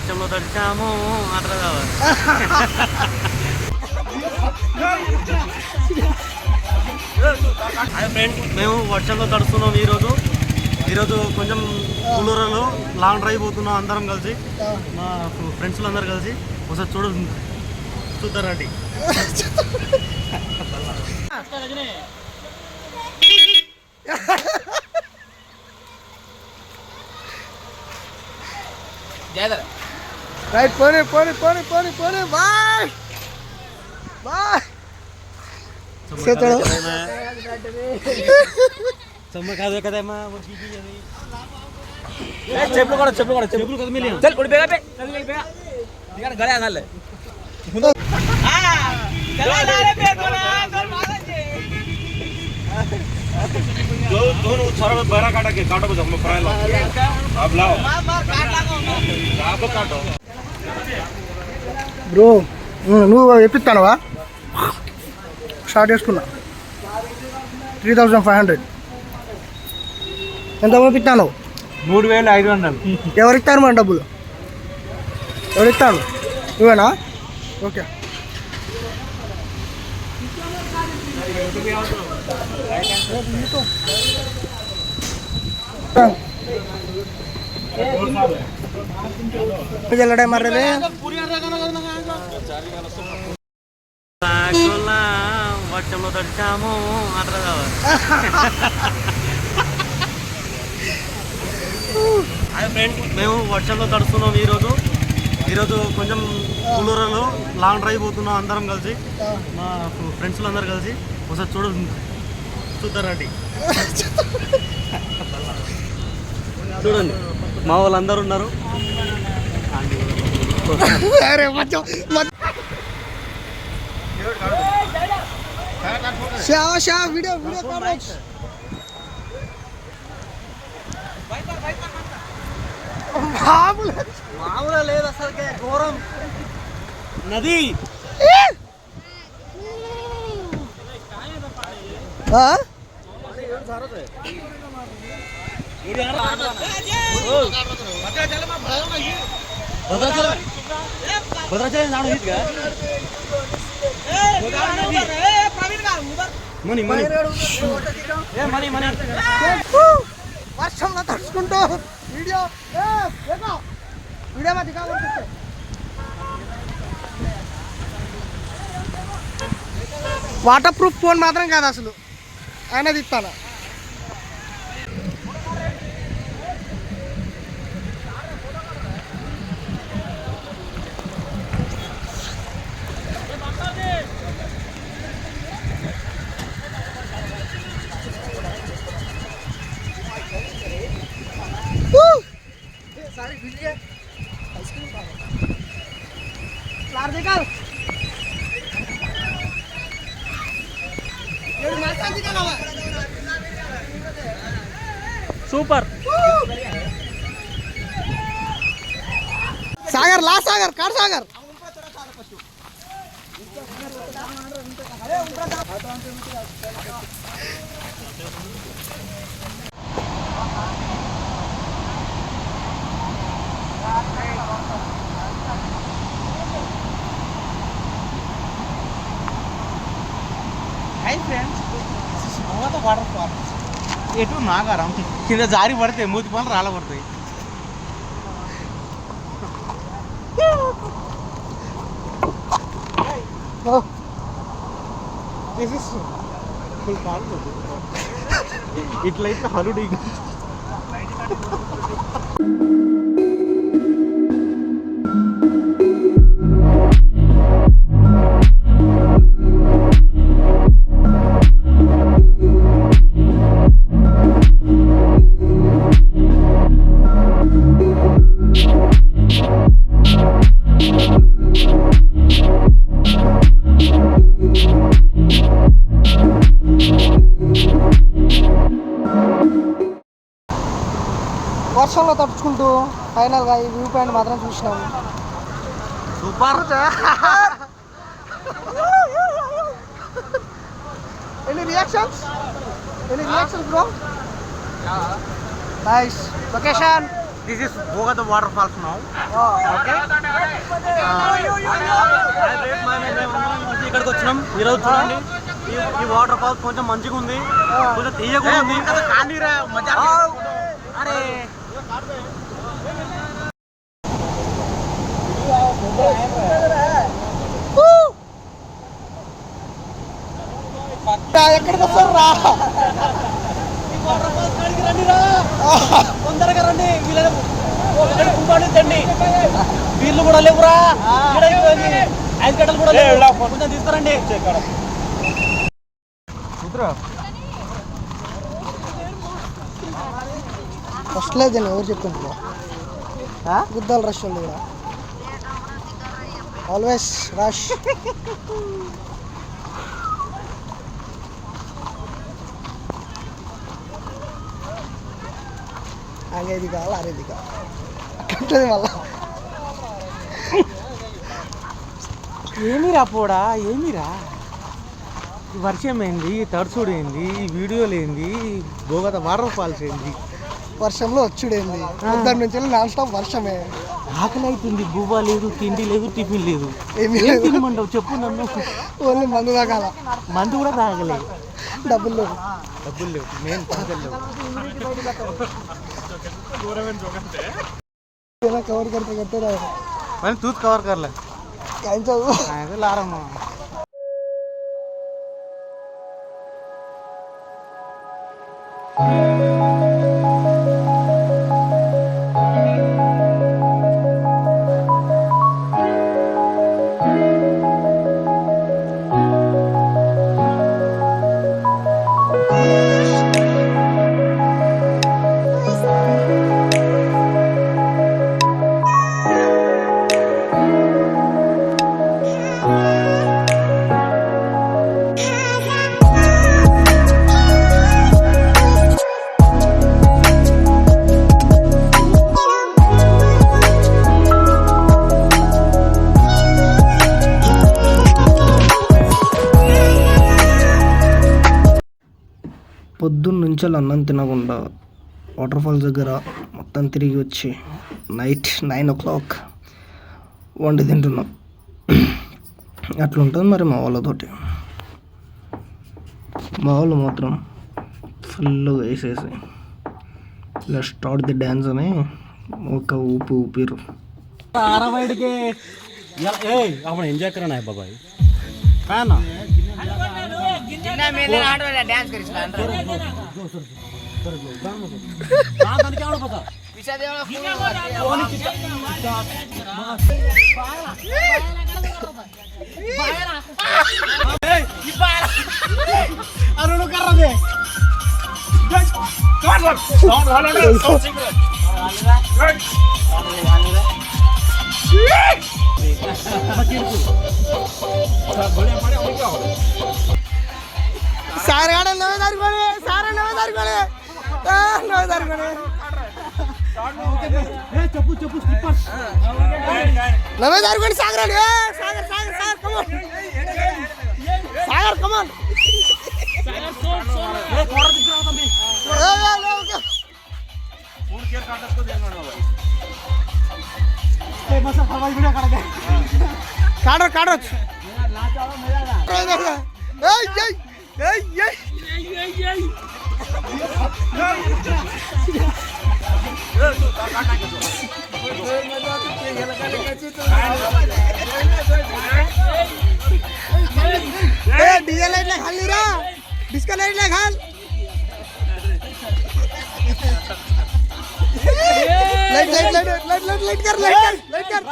వర్షంలో తడిచాము అట్లా కావాలి. ఫ్రెండ్స్ మేము వర్షంలో తడుస్తున్నాం. ఈరోజు కొంచెం కూలూరులో లాంగ్ డ్రైవ్ పోతున్నాం అందరం కలిసి, మా ఫ్రెండ్స్లు అందరు కలిసి. ఒకసారి చూద్దారండి. రైట్ పోనీ పోనీ పోనీ పోనీ పోనీ బాయ్ బాయ్. చెప్పులు కదా మిలియన్ గడే అనాలి. बहरा काटा के काटो को जब फ्राई लो अब लाओ आप काटो బ్రో. నువ్వు ఎప్పిస్తానవా? స్టార్ట్ చేసుకున్నా 3500. ఎంత పంపిస్తాను? 3500. ఎవరిస్తారు మన డబ్బులు? ఎవరిస్తాను? నువ్వేనా? ఓకే. జల్లడే మర్రలే వర్షంలో తడిచాము అట్లా కావాలి. ఫ్రెండ్స్ మేము వర్షంలో తడుస్తున్నాం. ఈరోజు కొంచెం కూలూరులో లాంగ్ డ్రైవ్ పోతున్నాం అందరం కలిసి, మా ఫ్రెండ్స్లు అందరు కలిసి. ఒకసారి చూద్దారండి. చూడండి మా వాళ్ళు అందరు ఉన్నారు. వీడియో మామూలు లేదు అసలుకే, ఘోరం నది. వర్షంలో తడుచుకుంటూ వీడియో వాటర్ ప్రూఫ్ ఫోన్ మాత్రం కాదు అసలు, ఆయన తిప్పాను. సూపర్. సాగర్ లా Sagar car Sagar. Hi friends, waterfall ఎటు నాగారం కింద జారి పడితే మూతి పనులు రాళ్ళ పడతాయి. ఇట్లయితే హలుడి వర్షంలో తడుచుకుంటూ ఫైనల్గా ఈ వ్యూ పాయింట్ మాత్రం చూసినాము. Super. Any reactions bro? Nice location. This is Bhogatha waterfalls now. Okay, ఇక్కడికి వచ్చినాం ఈరోజు. చూడండి ఈ వాటర్ ఫాల్స్ కొంచెం మంచిగా ఉంది, కొంచెం తీయగా ఉంది. అరే ఎక్కడికి వస్తారు రా, తొందరగా రండి. వీళ్ళని తండి, వీళ్ళు కూడా లేవురా, 5 గంటలు కూడా లేవు. కొంచెం తీసుకురండి. ఫస్ట్ లేదని ఎవరు చెప్తుంటారు? గుద్దాలు రష్ ఉంది ఇక్కడ, ఆల్వేస్ రష్. అంగేది కావాలి, అరేది కావాలి, అట్లుంటుంది మళ్ళా. ఏమిరా పోడా, ఏమిరా ఈ వర్షం ఏంది, తడుచుడు ఏంది, ఈ వీడియోలు ఏంది, భోగత వాటర్ ఫాల్స్ ఏంది, వర్షంలో వచ్చుడేంది, పొద్దున్న నుంచి నాన్ స్టాప్ వర్షమే. ఆకలి అవుతుంది, గువ్వ లేదు, తిండి లేదు, టిఫిన్ లేదు. ఏమి ఏం తినమంటావు చెప్పు నన్ను. ఓన్లీ మందు తాగాల, మందు కూడా తాగలేదు, డబ్బులు లేవు. డబ్బులు లేవు, నేను పైసలు లేవు. కవర్ करते करते रहो, मैंने दूध कवर कर ले कैंचा तो ला रहा हूँ. పొద్దున్న నుంచి అన్నం తినకుండా వాటర్ ఫాల్స్ దగ్గర మొత్తం తిరిగి వచ్చి నైట్ 9 o'clock వండి తింటున్నాం. అట్లుంటుంది మరి మా వాళ్ళతోటి. మా వాళ్ళు మాత్రం ఫుల్గా వేసేసి ఇలా స్టార్ట్ ది డ్యాన్స్ అని ఒక ఊపి ఊపిరు. आपण एंजॉय करा नाही बाबा काय ना डांस करीस सारे गाड़े नवे दार कोले, सारे नवे दार कोले, नवे दार कोले. चप्पू चप्पू स्लिपर नवे दार कोले सागर रे, Sagar Sagar Sagar come on, Sagar come on, सागर सोड ए थोड़ा दिख रहा था मैं ए ओके फोन केयर काटस को देंगे ना भाई ए मसा हवाई वीडियो काट दे काटो काटो ए ए ए ए डीजे लाइट ला खाली रा, डिस्को लाइट ला घाल, light light light light light कर लाइट कर